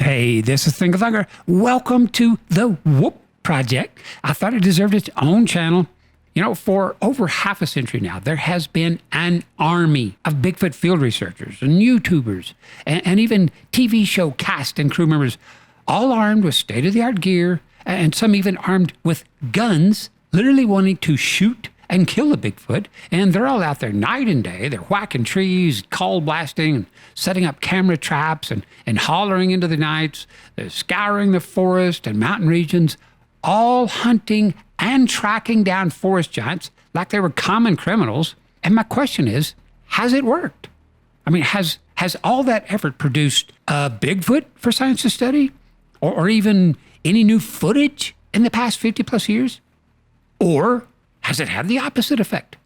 Hey, this is Thinker. Welcome to the Whoop Project. I thought it deserved its own channel. You know, for over half a century now, there has been an army of Bigfoot field researchers and YouTubers and even TV show cast and crew members, all armed with state-of-the-art gear and some even armed with guns, literally wanting to shoot and kill a Bigfoot. And they're all out there night and day. They're whacking trees, call blasting, and setting up camera traps and hollering into the nights. They're scouring the forest and mountain regions, all hunting and tracking down forest giants like they were common criminals. And my question is, has it worked? I mean, has all that effort produced a Bigfoot for science to study? Or even any new footage in the past 50 plus years? Or has it had the opposite effect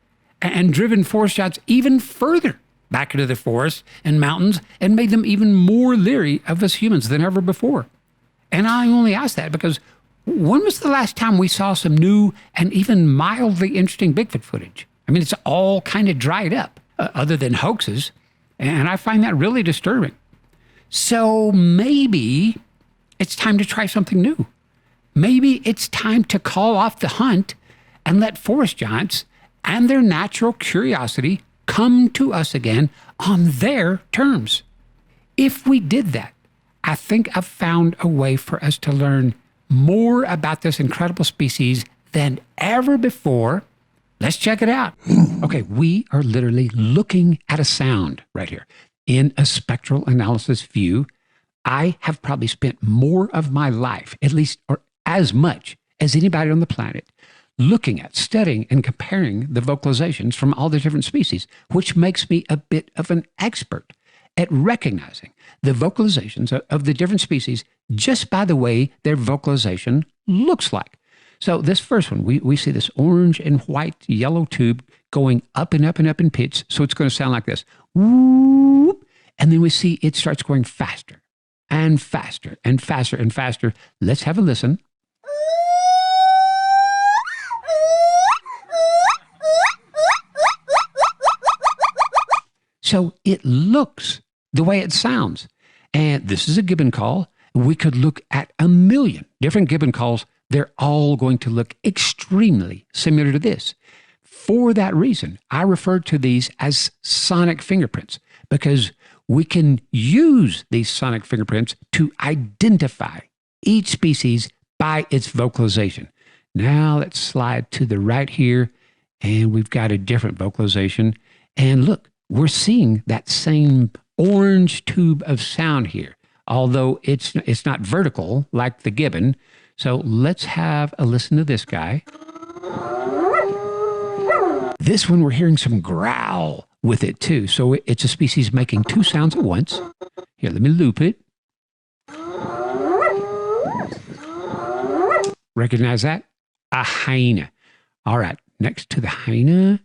and driven forest giants even further back into the forest and mountains and made them even more leery of us humans than ever before? And I only ask that because when was the last time we saw some new and even mildly interesting Bigfoot footage? I mean, it's all kind of dried up, other than hoaxes, and I find that really disturbing. So maybe it's time to try something new. Maybe it's time to call off the hunt and let forest giants and their natural curiosity come to us again on their terms. If we did that, I think I've found a way for us to learn more about this incredible species than ever before. Let's check it out. Okay, we are literally looking at a sound right here. In a spectral analysis view, I have probably spent more of my life, at least or as much as anybody on the planet, looking at, studying, and comparing the vocalizations from all the different species, which makes me a bit of an expert at recognizing the vocalizations of the different species just by the way their vocalization looks like. So this first one, we see this orange and white yellow tube going up and up and up in pitch. So it's going to sound like this. Whoop. And then we see it starts going faster and faster and faster and faster. Let's have a listen. So it looks the way it sounds. And this is a gibbon call. We could look at a million different gibbon calls. They're all going to look extremely similar to this. For that reason, I refer to these as sonic fingerprints because we can use these sonic fingerprints to identify each species by its vocalization. Now let's slide to the right here, and we've got a different vocalization. And look, we're seeing that same orange tube of sound here, although it's not vertical like the gibbon. So let's have a listen to this guy. This one, we're hearing some growl with it too. So it's a species making two sounds at once. Here, let me loop it. Recognize that? A hyena. All right, next to the hyena,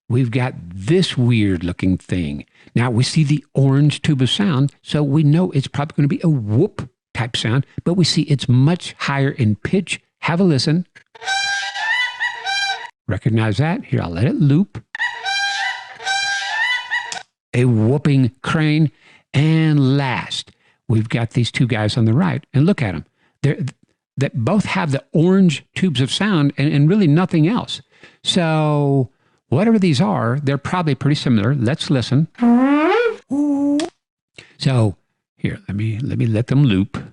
we've got this weird looking thing. Now we see the orange tube of sound, so we know it's probably going to be a whoop type sound, but we see it's much higher in pitch. Have a listen. Recognize that? Here, I'll let it loop. A whooping crane. And last, we've got these two guys on the right, and look at them. They both have the orange tubes of sound and really nothing else. So whatever these are, they're probably pretty similar. Let's listen. So here, let me let them loop.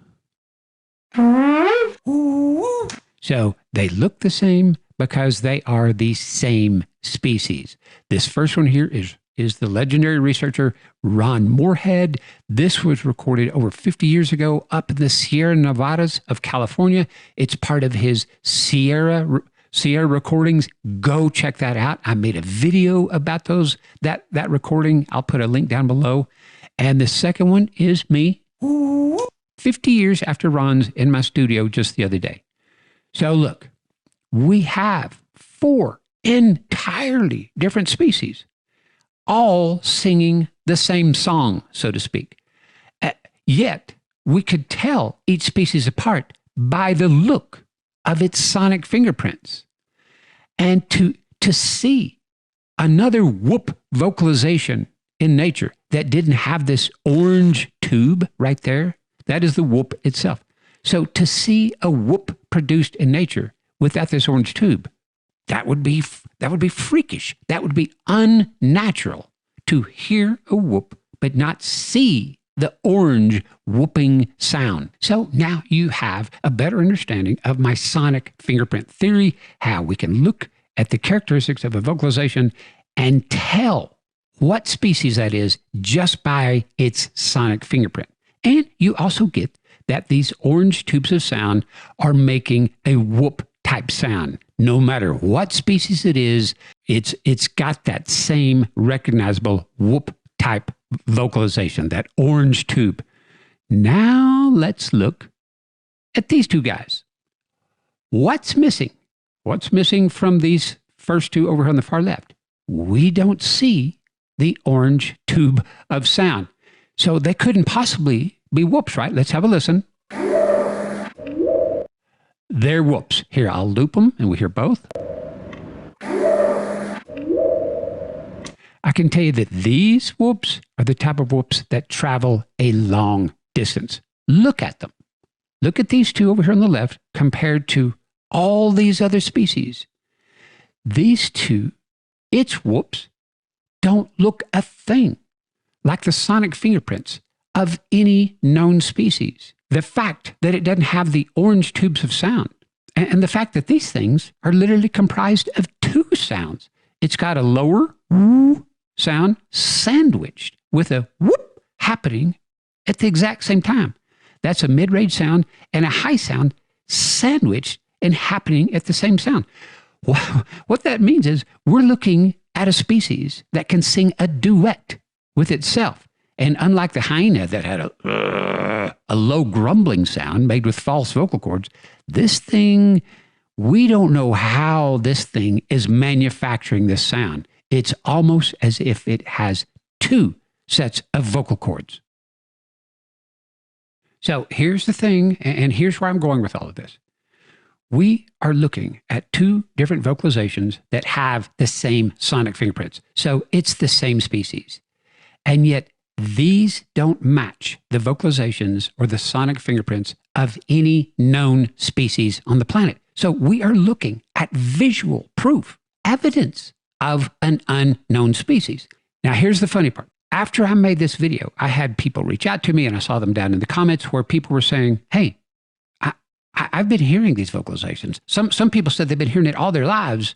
So they look the same because they are the same species. This first one here is the legendary researcher Ron Moorhead. This was recorded over 50 years ago up in the Sierra Nevadas of California. It's part of his Sierra recordings. Go check that out. I made a video about that recording. I'll put a link down below. And the second one is me 50 years after Ron's in my studio just the other day. So look, we have 4 entirely different species, all singing the same song, so to speak. Yet we could tell each species apart by the look of its sonic fingerprints. And to see another whoop vocalization in nature that didn't have this orange tube right there, That is the whoop itself. So to see a whoop produced in nature without this orange tube, that would be freakish. That would be unnatural to hear a whoop but not see the orange whooping sound. So now you have a better understanding of my sonic fingerprint theory, how we can look at the characteristics of a vocalization and tell what species that is just by its sonic fingerprint. And you also get that these orange tubes of sound are making a whoop type sound. No matter what species it is, it's got that same recognizable whoop type vocalization, that orange tube. Now let's look at these two guys. What's missing? What's missing from these first two over here on the far left? We don't see the orange tube of sound. So they couldn't possibly be whoops, right? Let's have a listen. They're whoops. Here, I'll loop them and we hear both. I can tell you that these whoops are the type of whoops that travel a long distance. Look at them. Look at these two over here on the left compared to all these other species. These two, its whoops, don't look a thing like the sonic fingerprints of any known species. The fact that it doesn't have the orange tubes of sound, and the fact that these things are literally comprised of two sounds. It's got a lower woo sound sandwiched with a whoop happening at the exact same time. That's a mid-range sound and a high sound sandwiched and happening at the same sound. What that means is we're looking at a species that can sing a duet with itself. And unlike the hyena that had a low grumbling sound made with false vocal cords, this thing, we don't know how this thing is manufacturing this sound. It's almost as if it has two sets of vocal cords. So here's the thing, and here's where I'm going with all of this. We are looking at two different vocalizations that have the same sonic fingerprints. So it's the same species. And yet these don't match the vocalizations or the sonic fingerprints of any known species on the planet. So we are looking at visual proof, evidence of an unknown species. Now, here's the funny part. After I made this video, I had people reach out to me, and I saw them down in the comments where people were saying, hey, I've been hearing these vocalizations. Some people said they've been hearing it all their lives,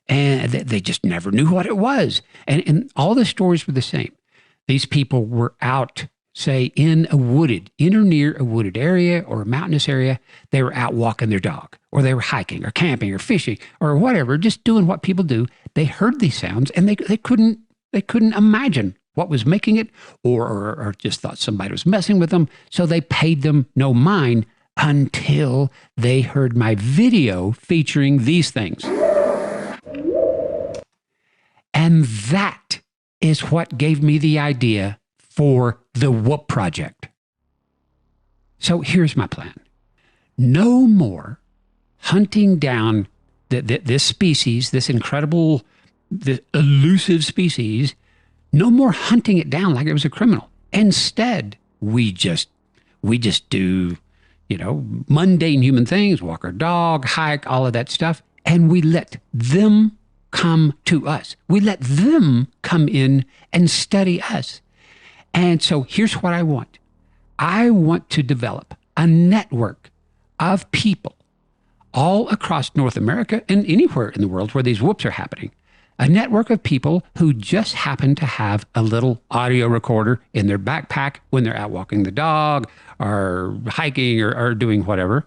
and they just never knew what it was. And all the stories were the same. These people were out, say, in or near a wooded area or a mountainous area. They were out walking their dog, or they were hiking or camping or fishing or whatever, just doing what people do. They heard these sounds and they couldn't imagine what was making it, or just thought somebody was messing with them. So they paid them no mind until they heard my video featuring these things. And that is what gave me the idea for the Whoop Project. So here's my plan. No more hunting down this species, this incredible, this elusive species, no more hunting it down like it was a criminal. Instead, we just do, mundane human things, walk our dog, hike, all of that stuff, and we let them come to us. We let them come in and study us. And so here's what I want. I want to develop a network of people all across North America and anywhere in the world where these whoops are happening. A network of people who just happen to have a little audio recorder in their backpack when they're out walking the dog or hiking or doing whatever.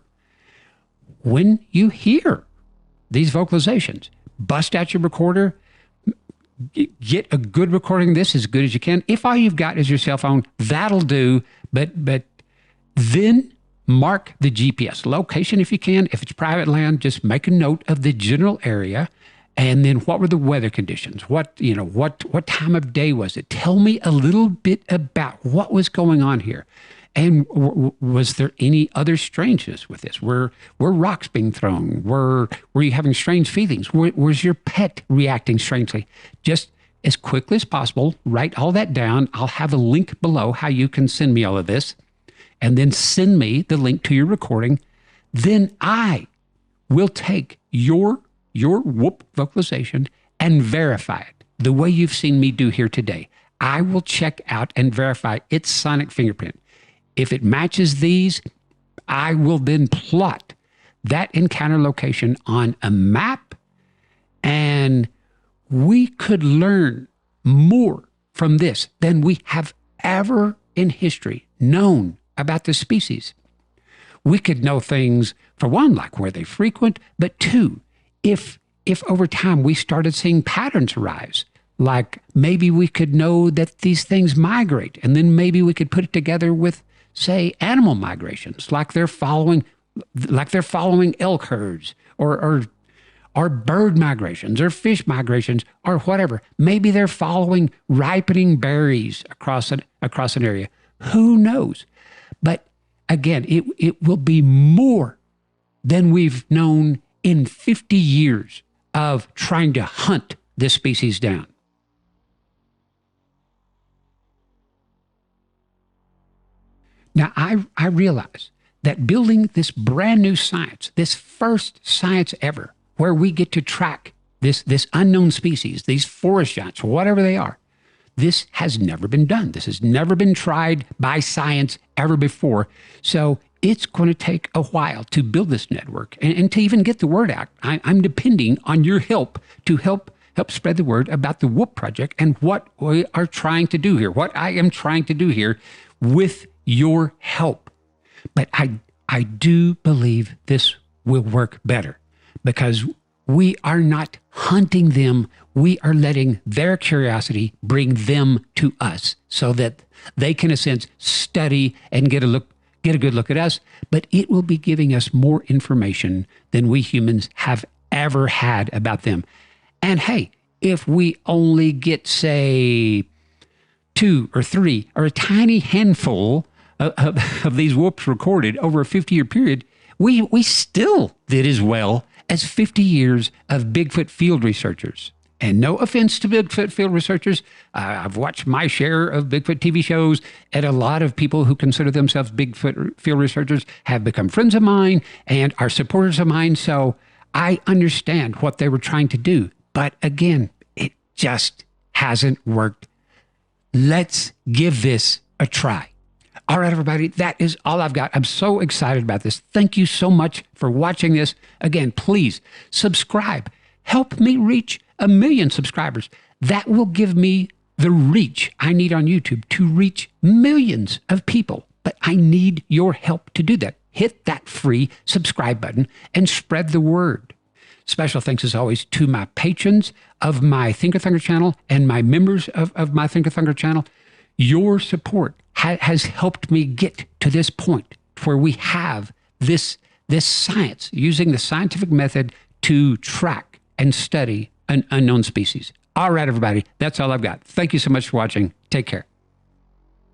When you hear these vocalizations, bust out your recorder, get a good recording of this as good as you can. If all you've got is your cell phone, that'll do. But then mark the GPS location if you can. If it's private land, just make a note of the general area. And then what were the weather conditions? What time of day was it? Tell me a little bit about what was going on here. And was there any other strangeness with this? Were rocks being thrown? Were you having strange feelings? Was your pet reacting strangely? Just as quickly as possible, write all that down. I'll have a link below how you can send me all of this. and then send me the link to your recording, then I will take your whoop vocalization and verify it the way you've seen me do here today. I will check out and verify its sonic fingerprint. If it matches these, I will then plot that encounter location on a map, and we could learn more from this than we have ever in history known about the species. We could know things, for one, like where they frequent, but two, if over time we started seeing patterns arise, like maybe we could know that these things migrate, and then maybe we could put it together with, say, animal migrations, like they're following elk herds, or bird migrations, or fish migrations, or whatever. Maybe they're following ripening berries across an area. Who knows? But again, it will be more than we've known in 50 years of trying to hunt this species down. Now, I realize that building this brand new science, this first science ever, where we get to track this unknown species, these forest giants, whatever they are, this has never been done. This has never been tried by science ever before. So it's going to take a while to build this network and to even get the word out. I'm depending on your help to help spread the word about the Whoop Project and what we are trying to do here, what I am trying to do here with your help. But I do believe this will work better because we are not hunting them. We are letting their curiosity bring them to us so that they can, in a sense, study and get a good look at us. But it will be giving us more information than we humans have ever had about them. And hey, if we only get, say, 2 or 3 or a tiny handful of these whoops recorded over a 50-year period, we still did as well as 50 years of Bigfoot field researchers. And no offense to Bigfoot field researchers, I've watched my share of Bigfoot TV shows, and a lot of people who consider themselves Bigfoot field researchers have become friends of mine and are supporters of mine, so I understand what they were trying to do. But again, it just hasn't worked. Let's give this a try. All right, everybody, that is all I've got. I'm so excited about this. Thank you so much for watching this. Again, please subscribe. Help me reach 1 million subscribers. That will give me the reach I need on YouTube to reach millions of people. But I need your help to do that. Hit that free subscribe button and spread the word. Special thanks, as always, to my patrons of my Thinker Thunker channel and my members of my Thinker Thunker channel. Your support has helped me get to this point where we have this science, using the scientific method to track and study an unknown species. All right, everybody, that's all I've got. Thank you so much for watching. Take care.